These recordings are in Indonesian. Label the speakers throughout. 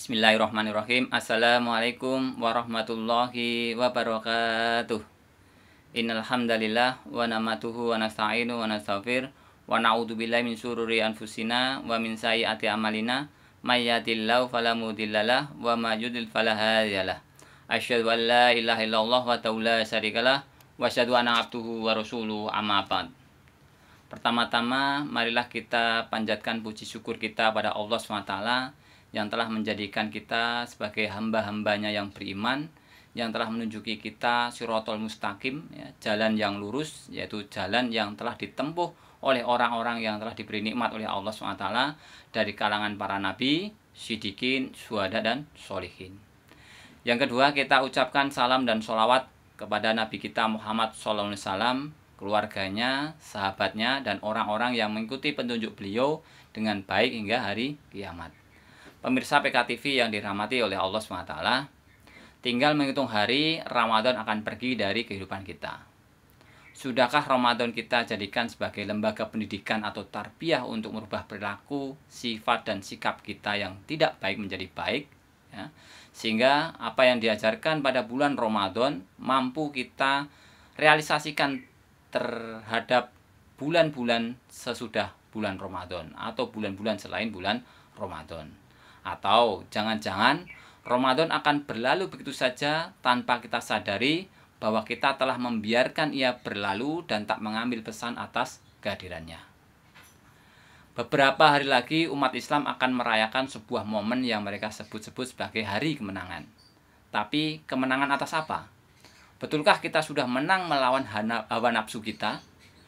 Speaker 1: Bismillahirrahmanirrahim. Assalamualaikum warahmatullahi wabarakatuh. Innal hamdalillah wa namatuhu wa nasta'inu wa nastaghfir wa na'udzubillahi min syururi anfusina wa min sayyiati a'malina may yahdihillahu fala mudhillalah wa may yudhlil fala hadiyalah. Asyhadu an la ilaha illallah wa la syarikalah wa asyhadu anna abduhu wa rasuluhu amma ba'd. Pertama-tama marilah kita panjatkan puji syukur kita pada Allah SWT yang telah menjadikan kita sebagai hamba-hambanya yang beriman, yang telah menunjuki kita siratal mustaqim, ya, jalan yang lurus, yaitu jalan yang telah ditempuh oleh orang-orang yang telah diberi nikmat oleh Allah SWT dari kalangan para nabi, siddiqin, syuhada, dan sholihin. Yang kedua, kita ucapkan salam dan sholawat kepada Nabi kita Muhammad SAW, keluarganya, sahabatnya, dan orang-orang yang mengikuti petunjuk beliau dengan baik hingga hari kiamat. Pemirsa PKTV yang dirahmati oleh Allah SWT, tinggal menghitung hari Ramadan akan pergi dari kehidupan kita. Sudahkah Ramadan kita jadikan sebagai lembaga pendidikan atau tarbiyah untuk merubah perilaku, sifat, dan sikap kita yang tidak baik menjadi baik, ya? Sehingga apa yang diajarkan pada bulan Ramadan mampu kita realisasikan terhadap bulan-bulan sesudah bulan Ramadan atau bulan-bulan selain bulan Ramadan. Atau jangan-jangan Ramadan akan berlalu begitu saja tanpa kita sadari bahwa kita telah membiarkan ia berlalu dan tak mengambil pesan atas kehadirannya. Beberapa hari lagi umat Islam akan merayakan sebuah momen yang mereka sebut-sebut sebagai hari kemenangan. Tapi kemenangan atas apa? Betulkah kita sudah menang melawan hawa nafsu kita?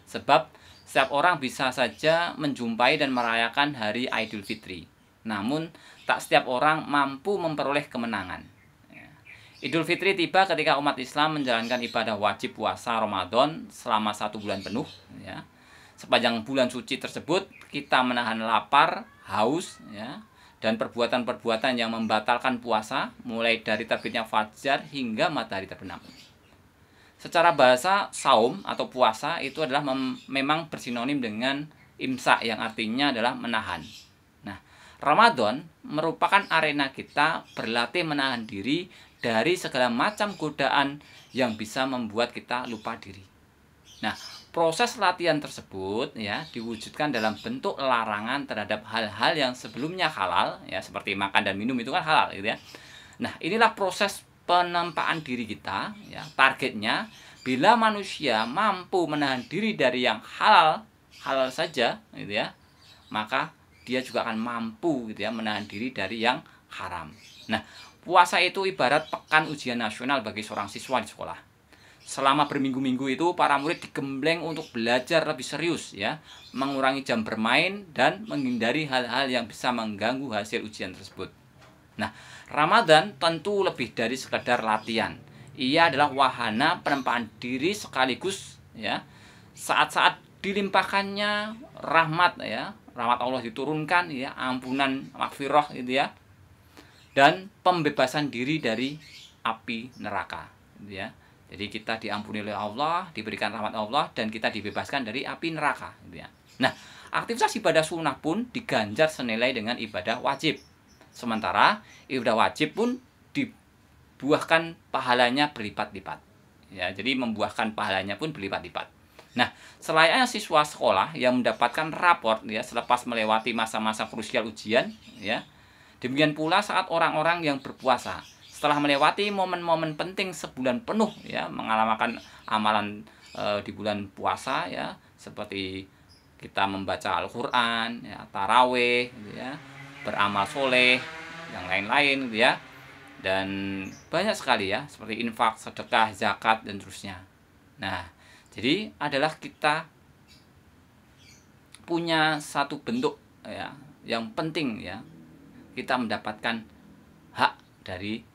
Speaker 1: Sebab setiap orang bisa saja menjumpai dan merayakan hari Idul Fitri. Namun, tak setiap orang mampu memperoleh kemenangan. Idul Fitri tiba ketika umat Islam menjalankan ibadah wajib puasa Ramadan selama 1 bulan penuh. Ya. Sepanjang bulan suci tersebut, kita menahan lapar, haus, ya, dan perbuatan-perbuatan yang membatalkan puasa, mulai dari terbitnya fajar hingga matahari terbenam. Secara bahasa, saum atau puasa itu adalah memang bersinonim dengan imsak, yang artinya adalah menahan. Ramadan merupakan arena kita berlatih menahan diri dari segala macam godaan yang bisa membuat kita lupa diri. Nah, proses latihan tersebut ya diwujudkan dalam bentuk larangan terhadap hal-hal yang sebelumnya halal, ya seperti makan dan minum itu kan halal gitu ya. Nah, inilah proses penempaan diri kita, ya. Targetnya bila manusia mampu menahan diri dari yang halal saja gitu ya, maka dia juga akan mampu gitu ya menahan diri dari yang haram. Nah, puasa itu ibarat pekan ujian nasional bagi seorang siswa di sekolah. Selama berminggu-minggu itu para murid digembleng untuk belajar lebih serius ya, mengurangi jam bermain dan menghindari hal-hal yang bisa mengganggu hasil ujian tersebut. Nah, Ramadan tentu lebih dari sekedar latihan. Ia adalah wahana penempaan diri sekaligus ya, saat-saat dilimpahkannya rahmat ya, rahmat Allah diturunkan ya, ampunan maghfirah gitu ya, dan pembebasan diri dari api neraka gitu ya. Jadi kita diampuni oleh Allah, diberikan rahmat Allah, dan kita dibebaskan dari api neraka gitu ya. Nah, aktivitas ibadah sunnah pun diganjar senilai dengan ibadah wajib. Sementara ibadah wajib pun dibuahkan pahalanya berlipat-lipat. Ya, jadi membuahkan pahalanya pun berlipat-lipat. Nah, selayaknya siswa sekolah yang mendapatkan raport ya selepas melewati masa-masa krusial ujian ya. Demikian pula saat orang-orang yang berpuasa setelah melewati momen-momen penting sebulan penuh ya, mengamalkan amalan di bulan puasa ya, seperti kita membaca Al-Qur'an ya, tarawih gitu ya, beramal soleh, yang lain-lain gitu ya. Dan banyak sekali ya, seperti infak, sedekah, zakat, dan terusnya. Nah, jadi adalah kita punya satu bentuk ya yang penting ya, kita mendapatkan hak dari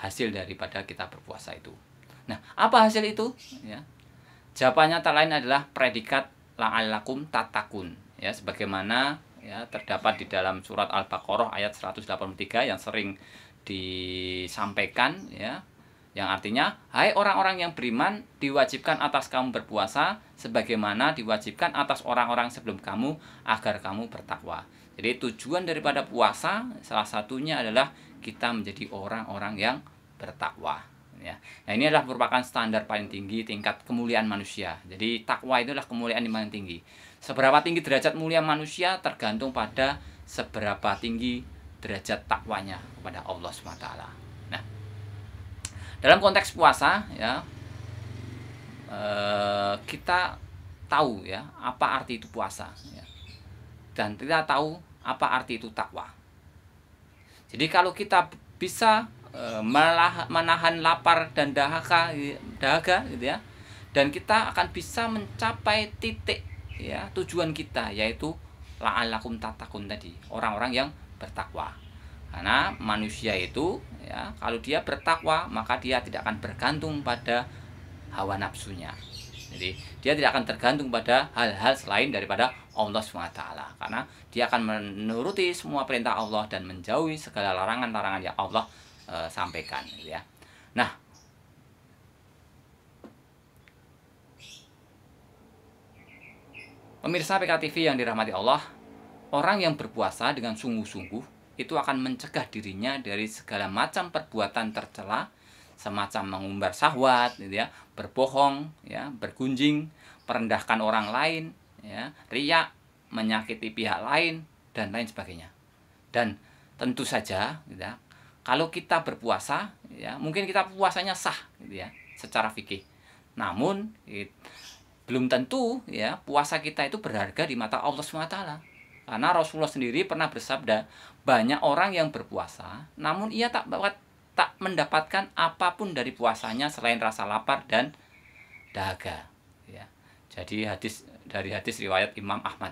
Speaker 1: hasil daripada kita berpuasa itu. Nah, apa hasil itu? Ya, jawabannya tak lain adalah predikat la'allakum tattaqun ya, sebagaimana ya terdapat di dalam surat Al-Baqarah ayat 183 yang sering disampaikan ya, yang artinya, hai orang-orang yang beriman, diwajibkan atas kamu berpuasa sebagaimana diwajibkan atas orang-orang sebelum kamu agar kamu bertakwa. Jadi tujuan daripada puasa salah satunya adalah kita menjadi orang-orang yang bertakwa. Ya. Nah, ini adalah merupakan standar paling tinggi tingkat kemuliaan manusia. Jadi takwa itu adalah kemuliaan yang paling tinggi. Seberapa tinggi derajat mulia manusia tergantung pada seberapa tinggi derajat takwanya kepada Allah SWT. Nah, dalam konteks puasa ya, kita tahu ya apa arti itu puasa ya. Dan kita tahu apa arti itu takwa. Jadi kalau kita bisa menahan lapar dan dahaga gitu ya, dan kita akan bisa mencapai titik ya tujuan kita, yaitu la'allakum tattaqun tadi, orang-orang yang bertakwa. Karena manusia itu ya, kalau dia bertakwa maka dia tidak akan bergantung pada hawa nafsunya. Jadi dia tidak akan tergantung pada hal-hal selain daripada Allah SWT, karena dia akan menuruti semua perintah Allah dan menjauhi segala larangan-larangan yang Allah sampaikan gitu ya. Nah, pemirsa PKTV yang dirahmati Allah, orang yang berpuasa dengan sungguh-sungguh itu akan mencegah dirinya dari segala macam perbuatan tercela, semacam mengumbar syahwat gitu ya, berbohong ya, bergunjing, merendahkan orang lain ya, riya, menyakiti pihak lain dan lain sebagainya. Dan tentu saja gitu ya, kalau kita berpuasa ya, mungkin kita puasanya sah gitu ya secara fikih. Namun belum tentu ya puasa kita itu berharga di mata Allah SWT. Karena Rasulullah sendiri pernah bersabda, banyak orang yang berpuasa namun ia tak mendapatkan apapun dari puasanya selain rasa lapar dan dahaga ya. Jadi dari hadis riwayat Imam Ahmad.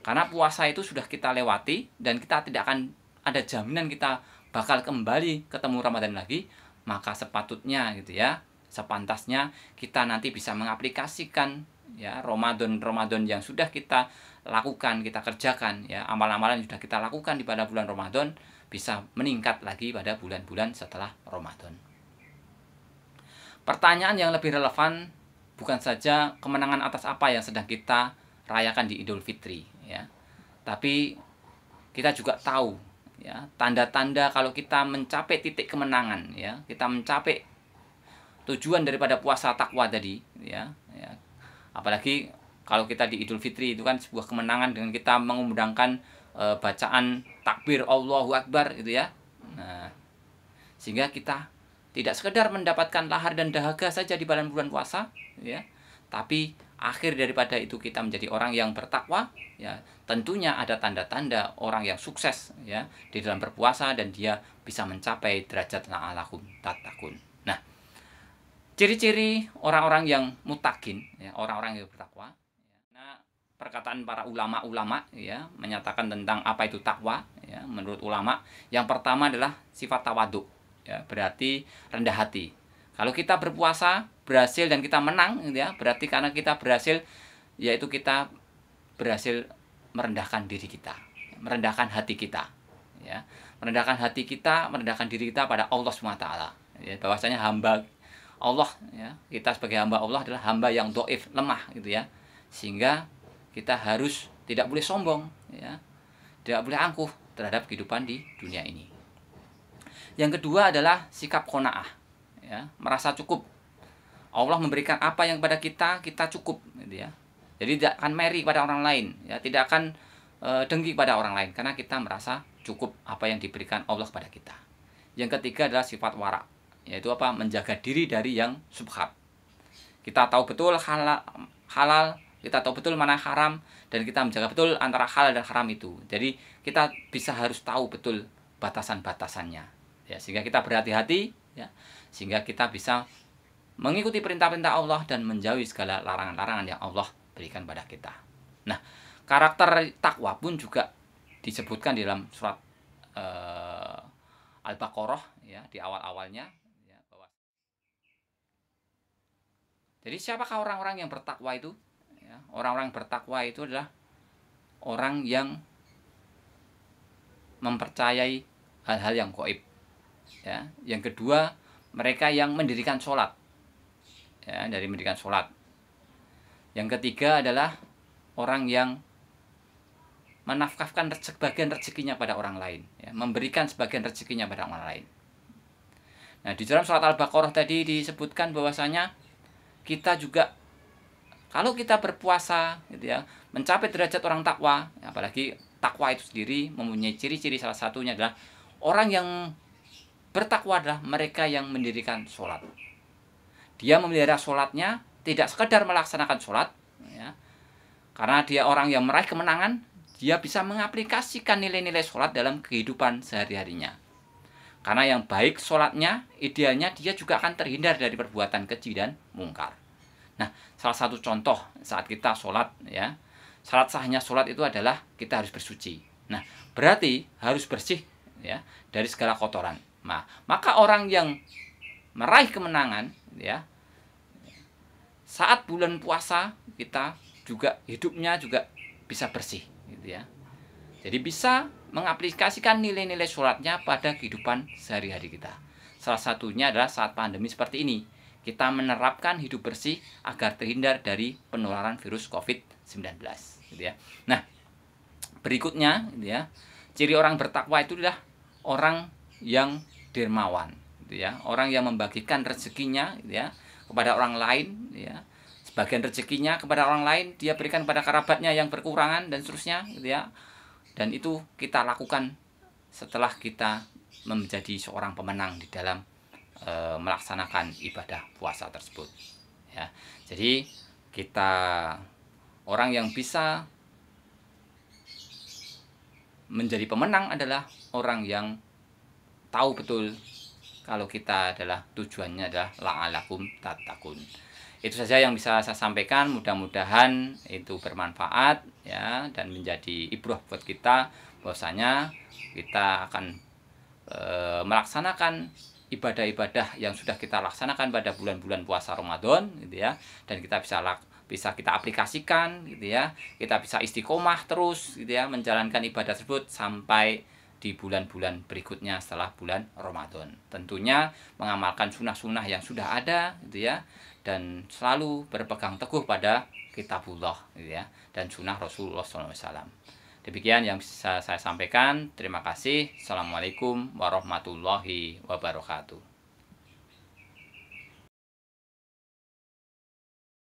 Speaker 1: Karena puasa itu sudah kita lewati dan kita tidak akan ada jaminan kita bakal kembali ketemu Ramadan lagi, maka sepatutnya gitu ya, sepantasnya kita nanti bisa mengaplikasikan ya Ramadan yang sudah kita lakukan, kita kerjakan ya, amalan-amalan yang sudah kita lakukan di pada bulan Ramadan bisa meningkat lagi pada bulan-bulan setelah Ramadan. Pertanyaan yang lebih relevan bukan saja kemenangan atas apa yang sedang kita rayakan di Idul Fitri ya, tapi kita juga tahu ya tanda-tanda kalau kita mencapai titik kemenangan ya, kita mencapai tujuan daripada puasa takwa tadi ya, apalagi kalau kita di Idul Fitri itu kan sebuah kemenangan dengan kita mengumandangkan bacaan takbir Allahu Akbar gitu ya. Nah, sehingga kita tidak sekedar mendapatkan lahar dan dahaga saja di bulan puasa ya, tapi akhir daripada itu kita menjadi orang yang bertakwa ya. Tentunya ada tanda-tanda orang yang sukses ya di dalam berpuasa dan dia bisa mencapai derajat la'allakum tattaqun. Nah, ciri-ciri orang-orang yang mutakin ya, orang-orang yang bertakwa. Nah, perkataan para ulama-ulama ya menyatakan tentang apa itu takwa ya, menurut ulama yang pertama adalah sifat tawadhu ya, berarti rendah hati. Kalau kita berpuasa berhasil dan kita menang gitu ya, berarti karena kita berhasil, yaitu kita berhasil merendahkan diri kita, merendahkan hati kita ya, merendahkan hati kita, merendahkan diri kita pada Allah SWT ya, bahwasanya hamba Allah ya, kita sebagai hamba Allah adalah hamba yang dhaif, lemah gitu ya, sehingga kita harus tidak boleh sombong ya, tidak boleh angkuh terhadap kehidupan di dunia ini. Yang kedua adalah sikap qanaah ya, merasa cukup. Allah memberikan apa yang kepada kita, kita cukup gitu ya. Jadi tidak akan meri pada orang lain ya, tidak akan dengki pada orang lain karena kita merasa cukup apa yang diberikan Allah kepada kita. Yang ketiga adalah sifat wara, yaitu apa? Menjaga diri dari yang subhat. Kita tahu betul halal, kita tahu betul mana haram, dan kita menjaga betul antara halal dan haram itu. Jadi kita harus tahu betul batasan-batasannya ya, sehingga kita berhati-hati ya, sehingga kita bisa mengikuti perintah-perintah Allah dan menjauhi segala larangan-larangan yang Allah berikan pada kita. Nah, karakter takwa pun juga disebutkan di dalam surat Al-Baqarah ya, di awal-awalnya ya, bahwa jadi siapakah orang-orang yang bertakwa itu ya, orang-orang yang bertakwa itu adalah orang yang mempercayai hal-hal yang gaib ya. Yang kedua, mereka yang mendirikan sholat ya, dari mendirikan sholat. Yang ketiga adalah orang yang menafkahkan sebagian rezekinya pada orang lain, ya, memberikan sebagian rezekinya pada orang lain. Nah, di dalam surat Al-Baqarah tadi disebutkan bahwasanya kita juga kalau kita berpuasa gitu ya, mencapai derajat orang takwa, apalagi takwa itu sendiri mempunyai ciri-ciri, salah satunya adalah orang yang bertakwa adalah mereka yang mendirikan sholat. Dia memelihara sholatnya, tidak sekedar melaksanakan sholat, ya, karena dia orang yang meraih kemenangan, dia bisa mengaplikasikan nilai-nilai sholat dalam kehidupan sehari-harinya. Karena yang baik sholatnya, idealnya dia juga akan terhindar dari perbuatan keji dan mungkar. Nah, salah satu contoh saat kita sholat, ya, syarat sahnya sholat itu adalah kita harus bersuci. Nah, berarti harus bersih, ya, dari segala kotoran. Nah, maka orang yang meraih kemenangan, ya, saat bulan puasa kita juga hidupnya juga bisa bersih, gitu ya. Jadi bisa mengaplikasikan nilai-nilai sholatnya pada kehidupan sehari-hari kita. Salah satunya adalah saat pandemi seperti ini. Kita menerapkan hidup bersih agar terhindar dari penularan virus COVID-19. Gitu ya. Nah, berikutnya, gitu ya, ciri orang bertakwa itu adalah orang yang dermawan. Gitu ya. Orang yang membagikan rezekinya, gitu ya, kepada orang lain. Gitu ya. Sebagian rezekinya kepada orang lain, dia berikan kepada kerabatnya yang berkurangan, dan seterusnya. Gitu ya. Dan itu kita lakukan setelah kita menjadi seorang pemenang di dalam melaksanakan ibadah puasa tersebut, ya. Jadi kita orang yang bisa menjadi pemenang adalah orang yang tahu betul kalau kita adalah tujuannya adalah la'alakum tattaqun. Itu saja yang bisa saya sampaikan, mudah-mudahan itu bermanfaat, ya, dan menjadi ibrah buat kita bahwasanya kita akan melaksanakan ibadah-ibadah yang sudah kita laksanakan pada bulan-bulan puasa Ramadan, gitu ya, dan kita bisa kita aplikasikan, gitu ya, kita bisa istiqomah terus, gitu ya, menjalankan ibadah tersebut sampai di bulan-bulan berikutnya setelah bulan Ramadan. Tentunya mengamalkan sunnah-sunnah yang sudah ada, gitu ya, dan selalu berpegang teguh pada kitabullah, gitu ya, dan sunnah Rasulullah SAW. Demikian yang bisa saya sampaikan. Terima kasih. Assalamualaikum warahmatullahi wabarakatuh.